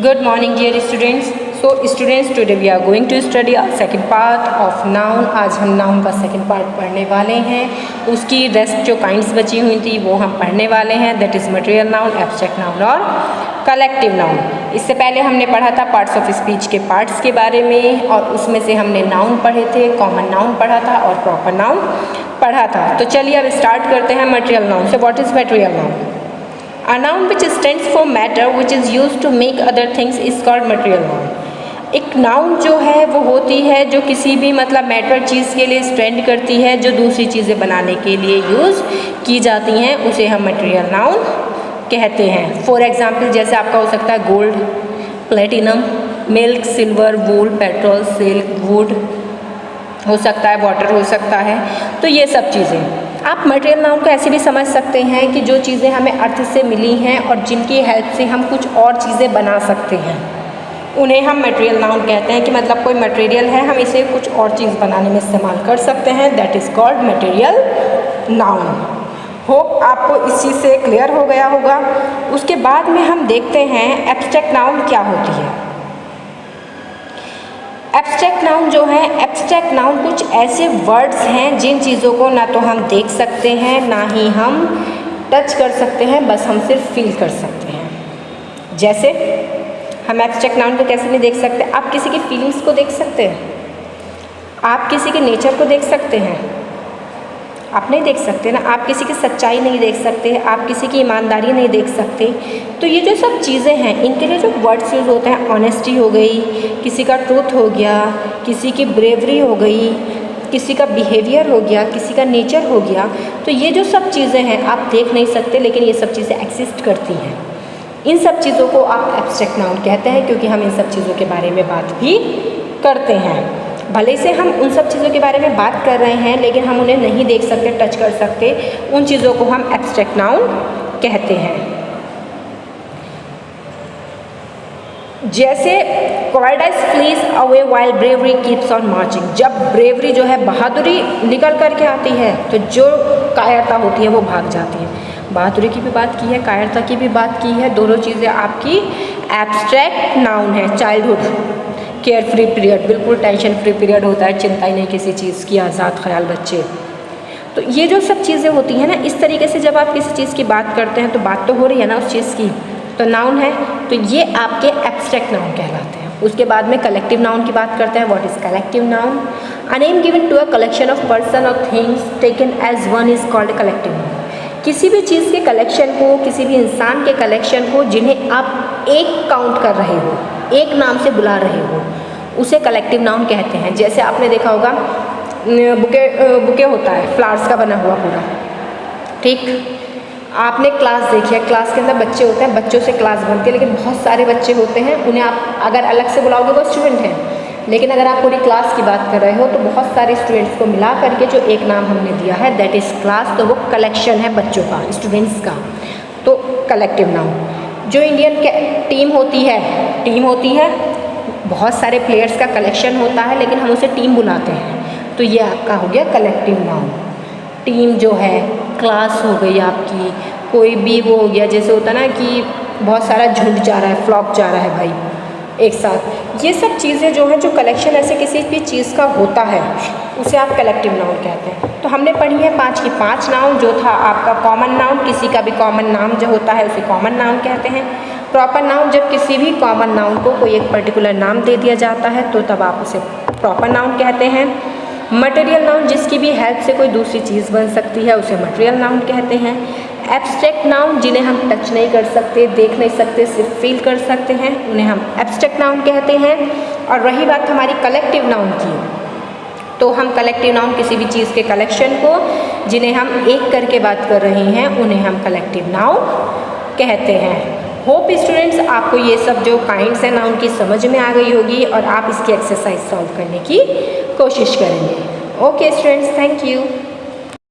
Good morning dear students. So students, today we are going to study our second part of noun. आज हम noun का second part पढ़ने वाले हैं. उसकी रेस्ट जो काइंड्स बची हुई थी वो हम पढ़ने वाले हैं. That is material noun, abstract noun और कलेक्टिव नाउन. इससे पहले हमने पढ़ा था पार्ट्स ऑफ स्पीच के पार्ट्स के बारे में और उसमें से हमने नाउन पढ़े थे, कॉमन नाउन पढ़ा था और प्रॉपर नाउन पढ़ा था. तो चलिए अब स्टार्ट करते हैं मटेरियल नाउन से. What is material noun? A noun which stands for matter which is used to make other things is called material noun. एक नाउन जो है वो होती है जो किसी भी मतलब मैटर चीज़ के लिए स्टैंड करती है, जो दूसरी चीज़ें बनाने के लिए यूज़ की जाती हैं, उसे हम मटेरियल नाउन कहते हैं. फॉर एग्जांपल जैसे आपका हो सकता है gold, platinum, milk, silver, wool, petrol, silk, would हो सकता है, वाटर हो सकता है. तो ये सब चीज़ें आप मटेरियल नाउन को ऐसे भी समझ सकते हैं कि जो चीज़ें हमें अर्थ से मिली हैं और जिनकी हेल्प से हम कुछ और चीज़ें बना सकते हैं, उन्हें हम मटेरियल नाउन कहते हैं. कि मतलब कोई मटेरियल है, हम इसे कुछ और चीज़ बनाने में इस्तेमाल कर सकते हैं. That is called material noun. Hope आपको इस चीज़ से क्लियर हो गया होगा. उसके बाद में हम देखते हैं एब्स्ट्रैक्ट नाउन क्या होती है. एब्स्ट्रैक्ट नाउन जो है, एब्स्ट्रैक्ट नाउन कुछ ऐसे वर्ड्स हैं जिन चीज़ों को ना तो हम देख सकते हैं ना ही हम टच कर सकते हैं, बस हम सिर्फ फील कर सकते हैं. जैसे हम एब्स्ट्रैक्ट नाउन को कैसे नहीं देख सकते? आप किसी की फीलिंग्स को देख सकते हैं, आप किसी के नेचर को देख सकते हैं, आप नहीं देख सकते ना. आप किसी की सच्चाई नहीं देख सकते, आप किसी की ईमानदारी नहीं देख सकते. तो ये जो सब चीज़ें हैं, इनके लिए जो वर्ड्स यूज़ होते हैं, ऑनेस्टी हो गई, किसी का ट्रूथ हो गया, किसी की ब्रेवरी हो गई, किसी का बिहेवियर हो गया, किसी का नेचर हो गया. तो ये जो सब चीज़ें हैं आप देख नहीं सकते, लेकिन ये सब चीज़ें एग्जिस्ट करती हैं. इन सब चीज़ों को आप एब्स्ट्रैक्ट नाउन कहते हैं क्योंकि हम इन सब चीज़ों के बारे में बात भी करते हैं. भले से हम उन सब चीज़ों के बारे में बात कर रहे हैं, लेकिन हम उन्हें नहीं देख सकते, टच कर सकते. उन चीज़ों को हम एब्स्ट्रैक्ट नाउन कहते हैं. जैसे cowardice flees away while bravery keeps on marching. जब ब्रेवरी जो है, बहादुरी निकल करके आती है, तो जो कायरता होती है वो भाग जाती है. बहादुरी की भी बात की है, कायरता की भी बात की है. दोनों चीज़ें आपकी एब्स्ट्रैक्ट नाउन है. चाइल्डहुड, केयर फ्री पीरियड, बिल्कुल टेंशन फ्री पीरियड होता है, चिंता ही नहीं किसी चीज़ की, आज़ाद ख्याल बच्चे. तो ये जो सब चीज़ें होती हैं ना, इस तरीके से जब आप किसी चीज़ की बात करते हैं तो बात तो हो रही है ना उस चीज़ की, तो नाउन है. तो ये आपके एब्स्ट्रैक्ट नाउन कहलाते हैं. उसके बाद में कलेक्टिव नाउन की बात करते हैं. What is collective noun? A name given to a collection of person और things taken as one is called collective noun. किसी भी चीज़ के कलेक्शन को, किसी भी इंसान के कलेक्शन को जिन्हें आप एक काउंट कर रहे हो, एक नाम से बुला रहे हो, उसे कलेक्टिव नाउन कहते हैं. जैसे आपने देखा होगा बुके होता है फ्लावर्स का बना हुआ पूरा, ठीक. आपने क्लास देखी है, क्लास के अंदर बच्चे होते हैं, बच्चों से क्लास बनती है, लेकिन बहुत सारे बच्चे होते हैं. उन्हें आप अगर अलग से बुलाओगे वो स्टूडेंट हैं, लेकिन अगर आप पूरी क्लास की बात कर रहे हो तो बहुत सारे स्टूडेंट्स को मिला करके जो एक नाम हमने दिया है, दैट इज़ क्लास. तो वो कलेक्शन है बच्चों का, स्टूडेंट्स का. तो कलेक्टिव नाउन. जो इंडियन टीम होती है, बहुत सारे प्लेयर्स का कलेक्शन होता है, लेकिन हम उसे टीम बुलाते हैं. तो ये आपका हो गया कलेक्टिव नाउन. टीम जो है, क्लास हो गई आपकी, कोई भी वो हो गया. जैसे होता ना कि बहुत सारा झुंड जा रहा है, फ्लॉक जा रहा है भाई एक साथ. ये सब चीज़ें जो हैं, जो कलेक्शन ऐसे किसी भी चीज़ का होता है, उसे आप कलेक्टिव नाउन कहते हैं. तो हमने पढ़ी है 5 की 5 नाउन. जो था आपका कॉमन नाउन, किसी का भी कॉमन नाम जो होता है उसे कॉमन नाउन कहते हैं. प्रॉपर नाउन, जब किसी भी कॉमन नाउन को कोई एक पर्टिकुलर नाम दे दिया जाता है तो तब आप उसे प्रॉपर नाउन कहते हैं. मटेरियल नाउन, जिसकी भी हेल्प से कोई दूसरी चीज़ बन सकती है, उसे मटेरियल नाउन कहते हैं. एब्स्ट्रैक्ट नाउन, जिन्हें हम टच नहीं कर सकते, देख नहीं सकते, सिर्फ फील कर सकते हैं, उन्हें हम एब्स्ट्रैक्ट नाउन कहते हैं. और रही बात हमारी कलेक्टिव नाउन की, तो हम कलेक्टिव नाउन किसी भी चीज़ के कलेक्शन को जिन्हें हम एक करके बात कर रहे हैं, उन्हें हम कलेक्टिव नाउन कहते हैं. होप स्टूडेंट्स आपको ये सब जो काइंड्स हैं नाउन की समझ में आ गई होगी और आप इसकी एक्सरसाइज सॉल्व करने की कोशिश करेंगे. Okay students, thank you.